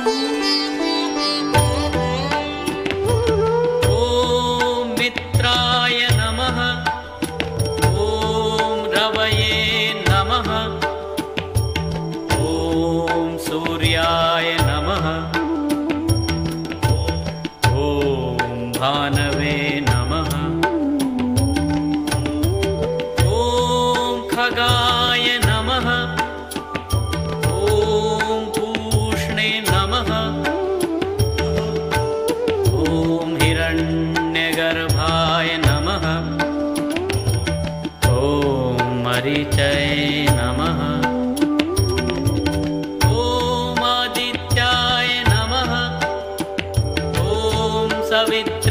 ॐ मित्राय नमः। ॐ रवये नमः। ॐ सूर्याय नमः। ॐ भानवे नमः। ॐ खगाय नमः। ॐ पूष्णे नमः। ॐ हिरण्यगर्भाय नमः। ॐ मरीचये नमः। ॐ आदित्याय नमः। ॐ सवित्राय